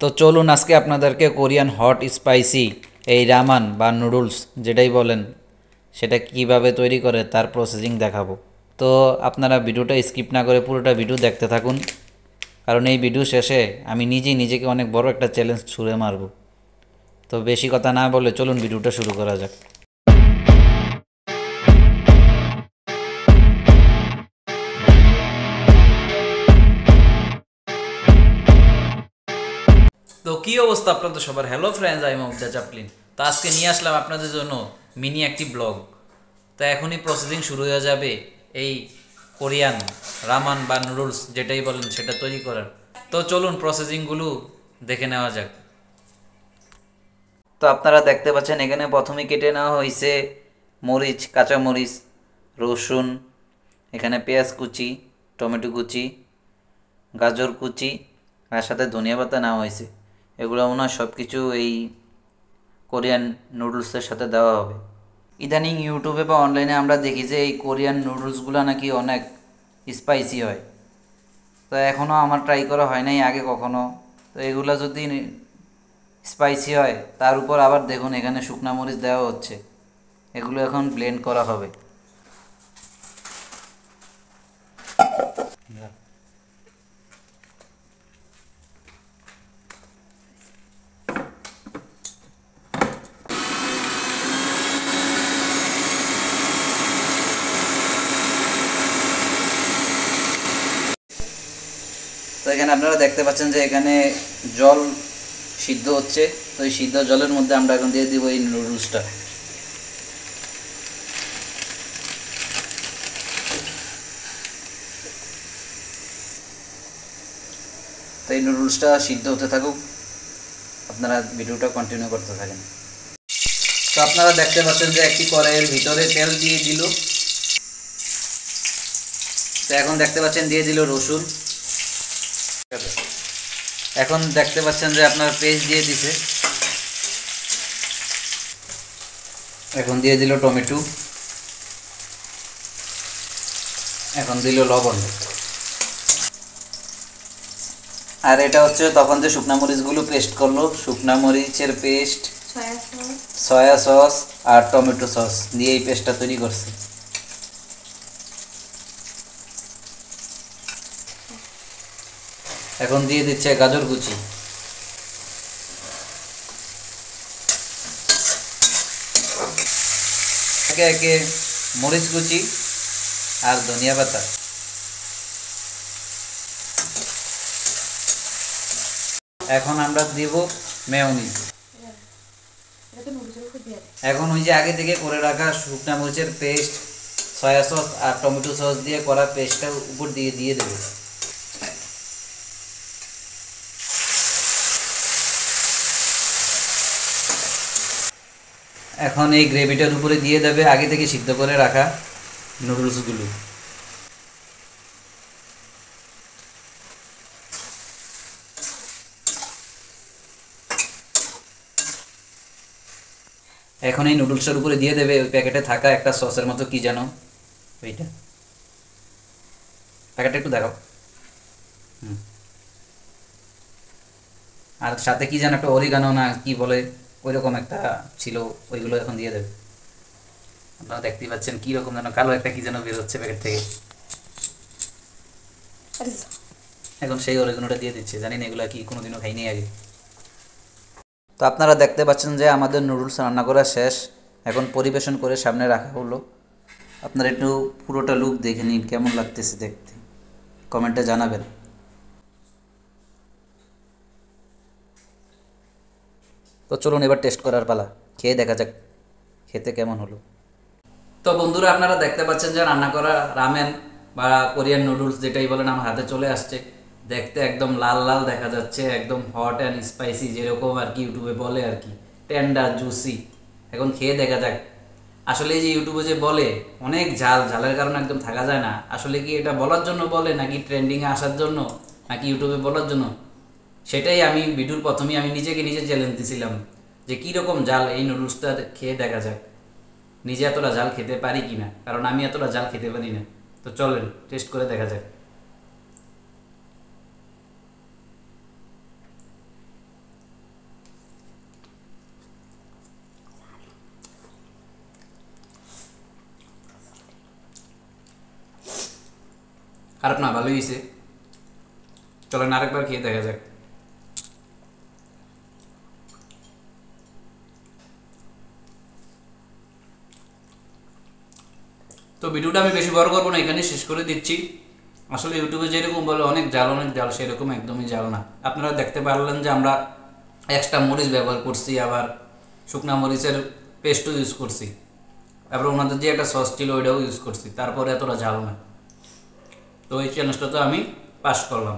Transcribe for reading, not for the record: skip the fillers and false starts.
তো চলুন আজকে আপনাদেরকে কোরিয়ান হট স্পাইসি এই রামান বা নুডলস যেটাই বলেন সেটা কিভাবে তৈরি করে তার প্রসেসিং দেখাবো। তো আপনারা ভিডিওটা স্কিপ না করে পুরোটা ভিডিও দেখতে থাকুন, কারণ এই ভিডিও শেষে আমি নিজেই নিজেকে অনেক বড় একটা চ্যালেঞ্জ ছুঁড়ে মারব। তো বেশি কথা না বলে চলুন ভিডিওটা শুরু করা যাক। তো কী অবস্থা আপনাদের সবার? হ্যালো ফ্রেন্ডস, আমি মমতা চাপলিন। তো আজকে নিয়ে আসলাম আপনাদের জন্য মিনি একটি ব্লগ। তো এখনই প্রসেসিং শুরু হয়ে যাবে এই কোরিয়ান রামান বা নুডলস যেটাই বলেন সেটা তৈরি করার। তো চলুন প্রসেসিংগুলো দেখে নেওয়া যাক। তো আপনারা দেখতে পাচ্ছেন এখানে প্রথমে কেটে নেওয়া হয়েছে মরিচ, কাঁচা মরিচ, রসুন, এখানে পেঁয়াজ কুচি, টমেটো কুচি, গাজর কুচি, আর সাথে ধনিয়া পাতা নেওয়া হয়েছে। এগুলো মনে হয় সব কিছু এই কোরিয়ান নুডলসের সাথে দেওয়া হবে। ইদানিং ইউটিউবে বা অনলাইনে আমরা দেখি যে এই কোরিয়ান নুডলসগুলো নাকি অনেক স্পাইসি হয়। তো এখনও আমার ট্রাই করা হয় নাই আগে কখনো। তো এগুলো যদি স্পাইসি হয় তার উপর আবার দেখুন এখানে শুকনা মরিচ দেওয়া হচ্ছে, এগুলো এখন ব্লেন্ড করা হবে। তো এখানে আপনারা দেখতে পাচ্ছেন যে এখানে জল সিদ্ধ হচ্ছে। তো এই সিদ্ধ জলের মধ্যে আমরা এখন দিয়ে দিব এই নুডলসটা। তো এই নুডলসটা সিদ্ধ হতে থাকুক, আপনারা ভিডিওটা কন্টিনিউ করতে থাকেন। তো আপনারা দেখতে পাচ্ছেন যে একটি কড়াইয়ের ভিতরে তেল দিয়ে দিল। তো এখন দেখতে পাচ্ছেন দিয়ে দিল রসুন। এখন দেখতে পাচ্ছেন যে আপনার পেস্ট দিয়ে দিছে। এখন দিয়ে দিল টমেটো, এখন দিল লবণ। আর এটা হচ্ছে তখন যে শুকনা মরিচগুলো পেস্ট করলো, শুকনা মরিচের পেস্ট, সয়া সস আর টমেটো সস দিয়ে এই পেস্টটা তৈরি করছে। এখন দিয়ে দিচ্ছে গাজর কুচি, একে একে মরিচ কুচি আর ধনিয়া পাতা। এখন আমরা দিব মেয়োনিজ। এখন ওই যে আগে থেকে করে রাখা শুকনা মরিচের পেস্ট, সয়া সস আর টমেটো সস দিয়ে করা পেস্টটা উপর দিয়ে দিয়ে দেবো। এখন এই গ্রেভিটার উপরে দিয়ে দেবে আগে থেকে সিদ্ধ করে রাখা নুডলসগুলো। এখন এই নুডলসের উপরে দিয়ে দেবে ওই প্যাকেটে থাকা একটা সসের মতো কি যেন, ওইটা প্যাকেটটা একটু দেখাও। আর সাথে কি যেন একটা অরিগানো না কি বলে ওইরকম একটা ছিল, ওইগুলো এখন দিয়ে দেবে। আপনারা দেখতেই পাচ্ছেন কীরকম যেন কালো একটা কি যেন বের হচ্ছে প্যাকেট থেকে। এখন সেই অরিগানোটা দিয়ে দিচ্ছে, জানি না এগুলো কি কোনোদিনও খাইনি আগে। তো আপনারা দেখতে পাচ্ছেন যে আমাদের নুডলস রান্না করা শেষ, এখন পরিবেশন করে সামনে রাখা হলো। আপনারা একটু পুরোটা লুক দেখে নিন কেমন লাগতেছে দেখতে, কমেন্টে জানাবেন। তো চলুন এবার টেস্ট করার পালা, খেয়ে দেখা যাক খেতে কেমন হলো। তো বন্ধুরা আপনারা দেখতে পাচ্ছেন যে রান্না করা রামেন বা কোরিয়ান নুডলস যেটাই বলেন আমার হাতে চলে আসছে। দেখতে একদম লাল লাল দেখা যাচ্ছে, একদম হট অ্যান্ড স্পাইসি যেরকম আর কি ইউটিউবে বলে আর কি, টেন্ডার জুসি। এখন খেয়ে দেখা যাক আসলে এই যে ইউটিউবে যে বলে অনেক ঝাল, ঝালের কারণে একদম থাকা যায় না, আসলে কি এটা বলার জন্য বলে নাকি ট্রেন্ডিংয়ে আসার জন্য নাকি ইউটিউবে বলার জন্য, সেটাই আমি ভিডিওর প্রথমেই আমি নিজেকে নিজে চ্যালেঞ্জ দিয়েছিলাম যে কীরকম ঝাল এই নুডলসটা খেয়ে দেখা যাক নিজে এতটা ঝাল খেতে পারি কি না, কারণ আমি এতটা ঝাল খেতে পারি না। তো চলেন টেস্ট করে দেখা যাক। খারাপ না, ভালোই হয়েছে। চলেন আরেকবার খেয়ে দেখা যাক। তো ভিডিওটা আমি বেশি বড় করবো না, এখানে শেষ করে দিচ্ছি। আসলে ইউটিউবে যেরকম বলে অনেক জাল, সেরকম একদমই জাল না। আপনারা দেখতে পারলেন যে আমরা এক্সট্রা মরিচ ব্যবহার করছি, আবার শুকনা মরিচের পেস্টও ইউজ করছি, তারপরে ওনাদের যে একটা সস ছিল ওইটাও ইউজ করছি, তারপরে এতটা জাল না। তো এই চ্যালেঞ্জটা তো আমি পাস করলাম।